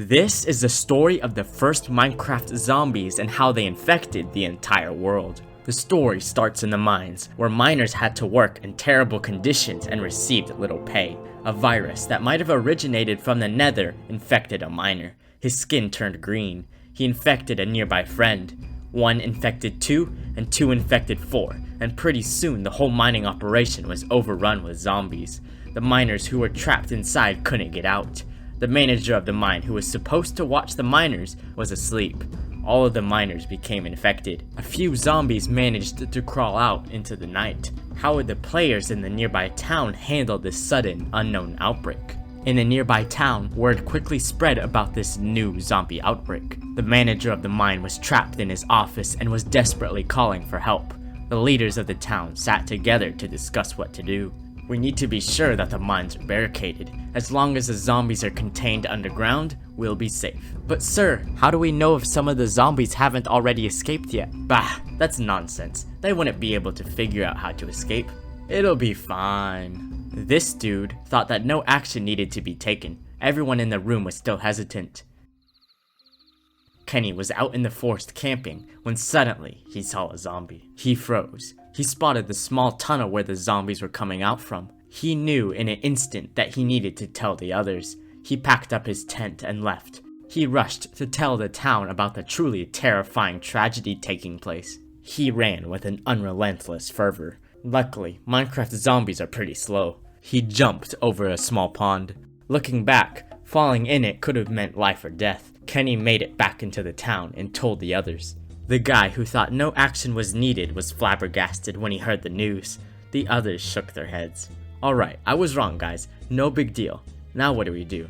This is the story of the first Minecraft zombies and how they infected the entire world. The story starts in the mines, where miners had to work in terrible conditions and received little pay. A virus that might have originated from the nether infected a miner. His skin turned green. He infected a nearby friend. 1 infected 2, and 2 infected 4, and pretty soon the whole mining operation was overrun with zombies. The miners who were trapped inside couldn't get out. The manager of the mine, who was supposed to watch the miners, was asleep. All of the miners became infected. A few zombies managed to crawl out into the night. How would the players in the nearby town handle this sudden, unknown outbreak? In the nearby town, word quickly spread about this new zombie outbreak. The manager of the mine was trapped in his office and was desperately calling for help. The leaders of the town sat together to discuss what to do. We need to be sure that the mines are barricaded. As long as the zombies are contained underground, we'll be safe. But sir, how do we know if some of the zombies haven't already escaped yet? Bah, that's nonsense. They wouldn't be able to figure out how to escape. It'll be fine. This dude thought that no action needed to be taken. Everyone in the room was still hesitant. Kenny was out in the forest camping when suddenly he saw a zombie. He froze. He spotted the small tunnel where the zombies were coming out from. He knew in an instant that he needed to tell the others. He packed up his tent and left. He rushed to tell the town about the truly terrifying tragedy taking place. He ran with an unrelentless fervor. Luckily, Minecraft zombies are pretty slow. He jumped over a small pond. Looking back, falling in it could have meant life or death. Kenny made it back into the town and told the others. The guy who thought no action was needed was flabbergasted when he heard the news. The others shook their heads. Alright, I was wrong guys, no big deal. Now what do we do?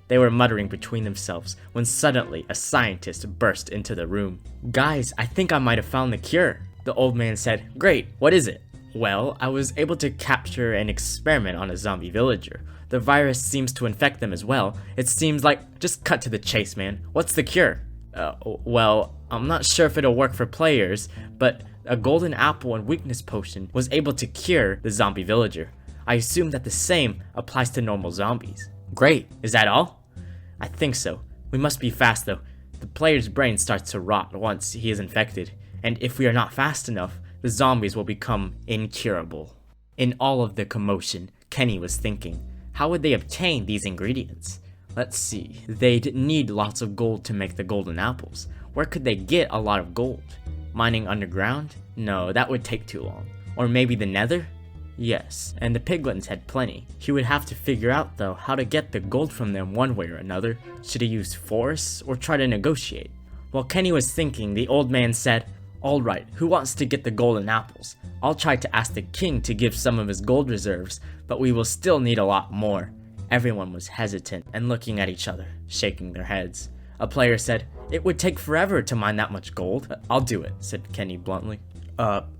They were muttering between themselves when suddenly a scientist burst into the room. Guys, I think I might have found the cure. The old man said, Great, what is it? Well, I was able to capture an experiment on a zombie villager. The virus seems to infect them as well. It seems like, just cut to the chase man, what's the cure? Well, I'm not sure if it'll work for players, but a golden apple and weakness potion was able to cure the zombie villager. I assume that the same applies to normal zombies. Great, is that all? I think so. We must be fast though. The player's brain starts to rot once he is infected, and if we are not fast enough, the zombies will become incurable. In all of the commotion, Kenny was thinking, how would they obtain these ingredients? Let's see, they'd need lots of gold to make the golden apples. Where could they get a lot of gold? Mining underground? No, that would take too long. Or maybe the nether? Yes, and the piglins had plenty. He would have to figure out though how to get the gold from them one way or another. Should he use force or try to negotiate? While Kenny was thinking, the old man said, Alright, who wants to get the golden apples? I'll try to ask the king to give some of his gold reserves, but we will still need a lot more. Everyone was hesitant and looking at each other, shaking their heads. A player said, It would take forever to mine that much gold. I'll do it, said Kenny bluntly.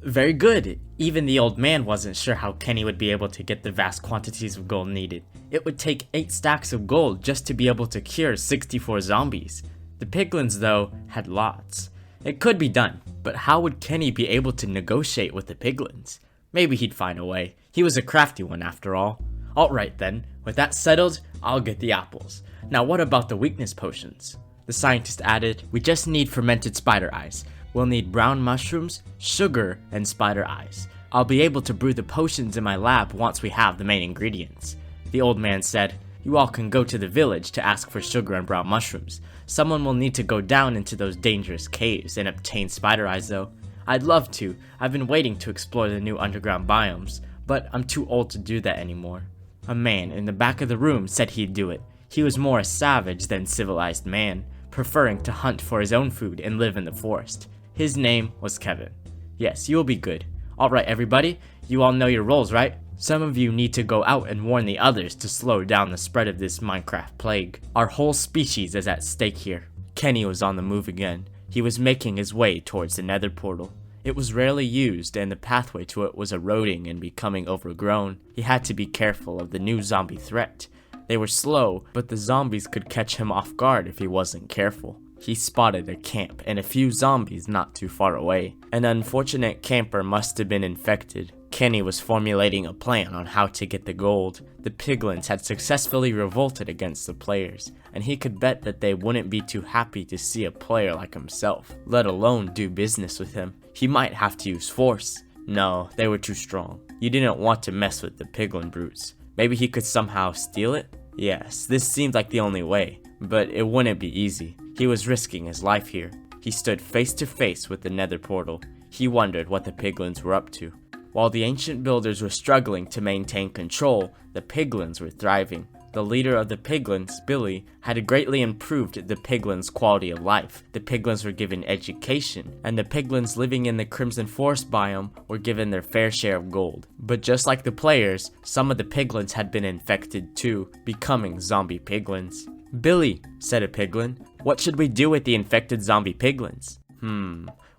Very good. Even the old man wasn't sure how Kenny would be able to get the vast quantities of gold needed. It would take 8 stacks of gold just to be able to cure 64 zombies. The piglins, though, had lots. It could be done, but how would Kenny be able to negotiate with the piglins? Maybe he'd find a way. He was a crafty one after all. Alright then, with that settled, I'll get the apples. Now what about the weakness potions? The scientist added, We just need fermented spider eyes. We'll need brown mushrooms, sugar, and spider eyes. I'll be able to brew the potions in my lab once we have the main ingredients. The old man said, You all can go to the village to ask for sugar and brown mushrooms. Someone will need to go down into those dangerous caves and obtain spider eyes though. I'd love to. I've been waiting to explore the new underground biomes, but I'm too old to do that anymore. A man in the back of the room said he'd do it. He was more a savage than civilized man, preferring to hunt for his own food and live in the forest. His name was Kevin. Yes, you'll be good. Alright everybody, you all know your roles, right? Some of you need to go out and warn the others to slow down the spread of this Minecraft plague. Our whole species is at stake here. Kenny was on the move again. He was making his way towards the nether portal. It was rarely used and the pathway to it was eroding and becoming overgrown. He had to be careful of the new zombie threat. They were slow, but the zombies could catch him off guard if he wasn't careful. He spotted a camp and a few zombies not too far away. An unfortunate camper must have been infected. Kenny was formulating a plan on how to get the gold. The piglins had successfully revolted against the players, and he could bet that they wouldn't be too happy to see a player like himself, let alone do business with him. He might have to use force. No, they were too strong. You didn't want to mess with the piglin brutes. Maybe he could somehow steal it? Yes, this seemed like the only way, but it wouldn't be easy. He was risking his life here. He stood face to face with the nether portal. He wondered what the piglins were up to. While the ancient builders were struggling to maintain control, the piglins were thriving. The leader of the piglins, Billy, had greatly improved the piglins' quality of life. The piglins were given education, and the piglins living in the Crimson Forest biome were given their fair share of gold. But just like the players, some of the piglins had been infected too, becoming zombie piglins. "Billy," said a piglin, "what should we do with the infected zombie piglins?"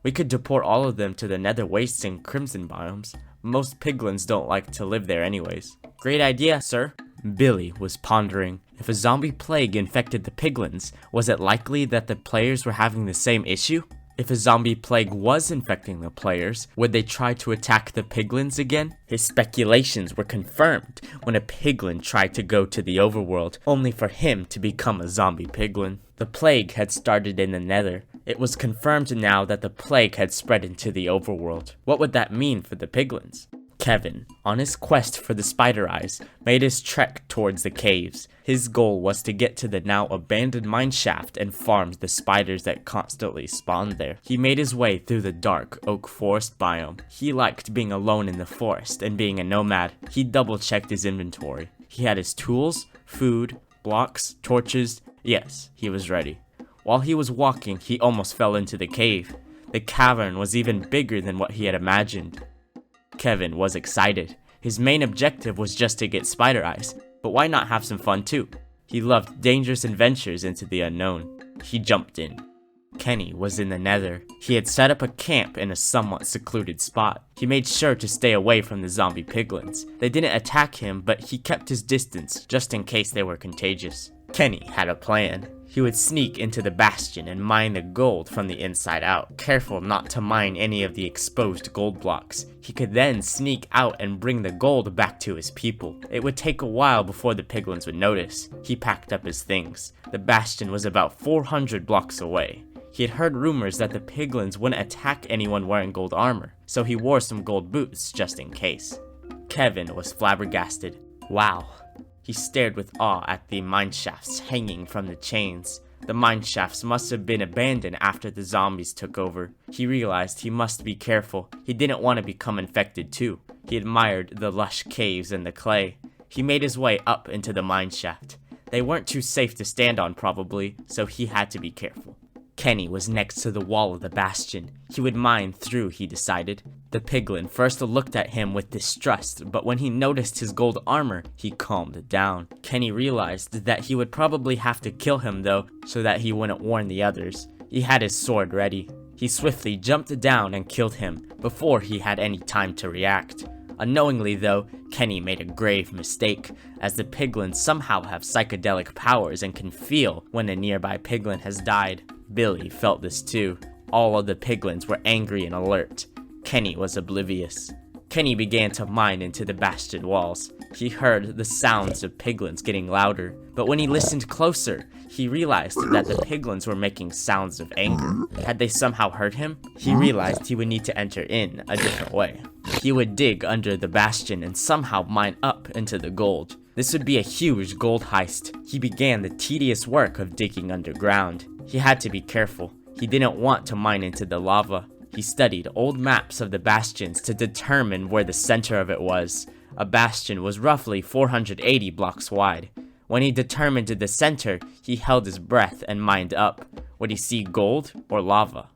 We could deport all of them to the nether wastes and crimson biomes. Most piglins don't like to live there anyways. "Great idea, sir." Billy was pondering. If a zombie plague infected the piglins, was it likely that the players were having the same issue? If a zombie plague was infecting the players, would they try to attack the piglins again? His speculations were confirmed when a piglin tried to go to the overworld, only for him to become a zombie piglin. The plague had started in the nether. It was confirmed now that the plague had spread into the overworld. What would that mean for the piglins? Kevin, on his quest for the spider eyes, made his trek towards the caves. His goal was to get to the now abandoned mineshaft and farm the spiders that constantly spawned there. He made his way through the dark oak forest biome. He liked being alone in the forest and being a nomad. He double-checked his inventory. He had his tools, food, blocks, torches. Yes, he was ready. While he was walking, he almost fell into the cave. The cavern was even bigger than what he had imagined. Kevin was excited. His main objective was just to get spider eyes, but why not have some fun too? He loved dangerous adventures into the unknown. He jumped in. Kenny was in the nether. He had set up a camp in a somewhat secluded spot. He made sure to stay away from the zombie piglins. They didn't attack him, but he kept his distance just in case they were contagious. Kenny had a plan. He would sneak into the bastion and mine the gold from the inside out, careful not to mine any of the exposed gold blocks. He could then sneak out and bring the gold back to his people. It would take a while before the piglins would notice. He packed up his things. The bastion was about 400 blocks away. He had heard rumors that the piglins wouldn't attack anyone wearing gold armor, so he wore some gold boots just in case. Kevin was flabbergasted. Wow. He stared with awe at the mineshafts hanging from the chains. The mineshafts must have been abandoned after the zombies took over. He realized he must be careful. He didn't want to become infected too. He admired the lush caves and the clay. He made his way up into the mineshaft. They weren't too safe to stand on probably, so he had to be careful. Kenny was next to the wall of the bastion. He would mine through, he decided. The piglin first looked at him with distrust, but when he noticed his gold armor, he calmed down. Kenny realized that he would probably have to kill him though, so that he wouldn't warn the others. He had his sword ready. He swiftly jumped down and killed him, before he had any time to react. Unknowingly though, Kenny made a grave mistake, as the piglins somehow have psychedelic powers and can feel when a nearby piglin has died. Billy felt this too. All of the piglins were angry and alert. Kenny was oblivious. Kenny began to mine into the bastion walls. He heard the sounds of piglins getting louder, but when he listened closer, he realized that the piglins were making sounds of anger. Had they somehow heard him? He realized he would need to enter in a different way. He would dig under the bastion and somehow mine up into the gold. This would be a huge gold heist. He began the tedious work of digging underground. He had to be careful. He didn't want to mine into the lava. He studied old maps of the bastions to determine where the center of it was. A bastion was roughly 480 blocks wide. When he determined the center, he held his breath and mined up. Would he see gold or lava?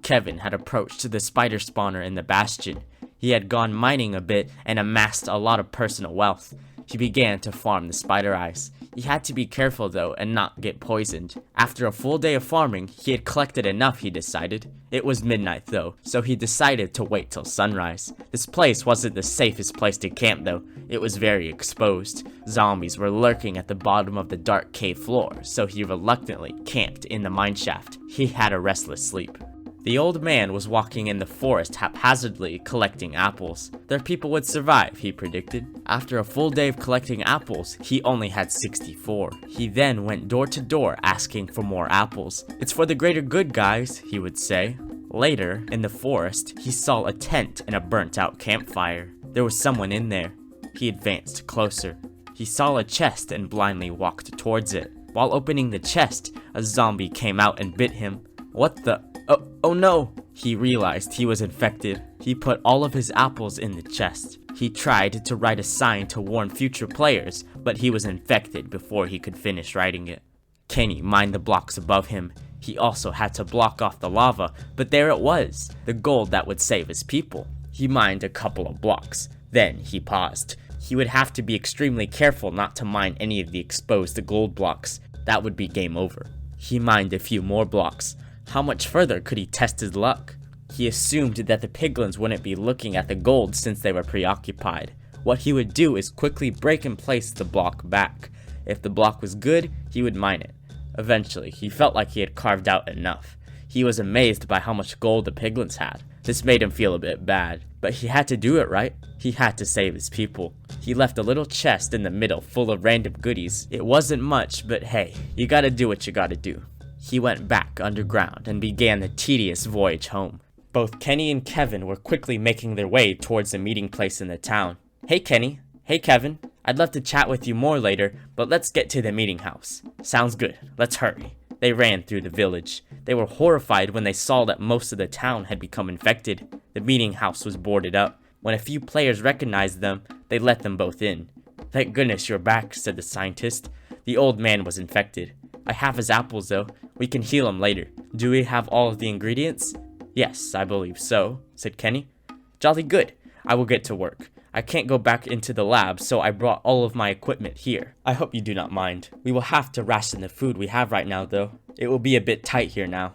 Kevin had approached the spider spawner in the bastion. He had gone mining a bit and amassed a lot of personal wealth. He began to farm the spider eyes. He had to be careful though and not get poisoned. After a full day of farming, he had collected enough, he decided. It was midnight though, so he decided to wait till sunrise. This place wasn't the safest place to camp though. It was very exposed. Zombies were lurking at the bottom of the dark cave floor, so he reluctantly camped in the mineshaft. He had a restless sleep. The old man was walking in the forest haphazardly collecting apples. Their people would survive, he predicted. After a full day of collecting apples, he only had 64. He then went door to door asking for more apples. "It's for the greater good, guys," he would say. Later, in the forest, he saw a tent and a burnt-out campfire. There was someone in there. He advanced closer. He saw a chest and blindly walked towards it. While opening the chest, a zombie came out and bit him. What the? Oh no! He realized he was infected. He put all of his apples in the chest. He tried to write a sign to warn future players, but he was infected before he could finish writing it. Kenny mined the blocks above him. He also had to block off the lava, but there it was, the gold that would save his people. He mined a couple of blocks. Then he paused. He would have to be extremely careful not to mine any of the exposed gold blocks. That would be game over. He mined a few more blocks. How much further could he test his luck? He assumed that the piglins wouldn't be looking at the gold since they were preoccupied. What he would do is quickly break and place the block back. If the block was good, he would mine it. Eventually, he felt like he had carved out enough. He was amazed by how much gold the piglins had. This made him feel a bit bad, but he had to do it, right? He had to save his people. He left a little chest in the middle full of random goodies. It wasn't much, but hey, you gotta do what you gotta do. He went back underground and began the tedious voyage home. Both Kenny and Kevin were quickly making their way towards the meeting place in the town. "Hey Kenny, hey Kevin, I'd love to chat with you more later, but let's get to the meeting house." "Sounds good, let's hurry." They ran through the village. They were horrified when they saw that most of the town had become infected. The meeting house was boarded up. When a few players recognized them, they let them both in. "Thank goodness you're back," said the scientist. The old man was infected. "I have his apples though. We can heal him later. Do we have all of the ingredients?" "Yes, I believe so," said Kenny. "Jolly good. I will get to work. I can't go back into the lab, so I brought all of my equipment here. I hope you do not mind. We will have to ration the food we have right now though. It will be a bit tight here now."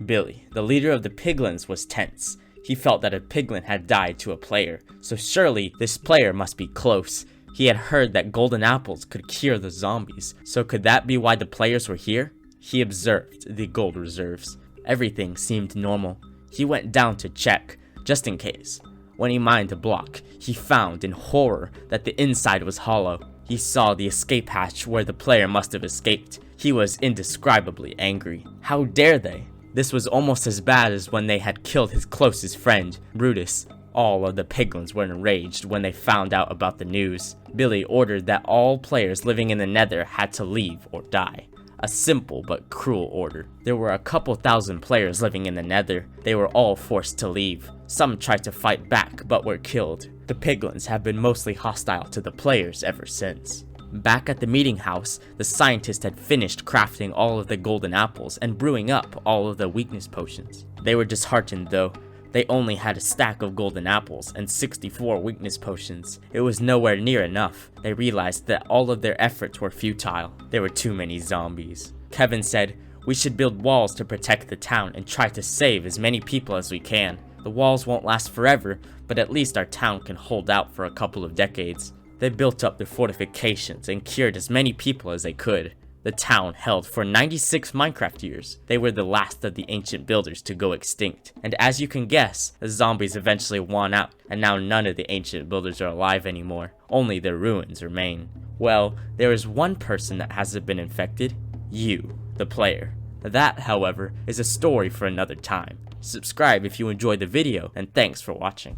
Billy, the leader of the piglins, was tense. He felt that a piglin had died to a player, so surely this player must be close. He had heard that golden apples could cure the zombies, so could that be why the players were here? He observed the gold reserves. Everything seemed normal. He went down to check, just in case. When he mined a block, he found in horror that the inside was hollow. He saw the escape hatch where the player must have escaped. He was indescribably angry. How dare they? This was almost as bad as when they had killed his closest friend, Brutus. All of the piglins were enraged when they found out about the news. Billy ordered that all players living in the Nether had to leave or die. A simple but cruel order. There were a couple thousand players living in the Nether. They were all forced to leave. Some tried to fight back but were killed. The piglins have been mostly hostile to the players ever since. Back at the meeting house, the scientist had finished crafting all of the golden apples and brewing up all of the weakness potions. They were disheartened though. They only had a stack of golden apples and 64 weakness potions. It was nowhere near enough. They realized that all of their efforts were futile. There were too many zombies. Kevin said, "We should build walls to protect the town and try to save as many people as we can. The walls won't last forever, but at least our town can hold out for a couple of decades." They built up their fortifications and cured as many people as they could. The town held for 96 Minecraft years. They were the last of the ancient builders to go extinct. And as you can guess, the zombies eventually won out, and now none of the ancient builders are alive anymore. Only their ruins remain. Well, there is one person that hasn't been infected. You, the player. That, however, is a story for another time. Subscribe if you enjoyed the video, and thanks for watching.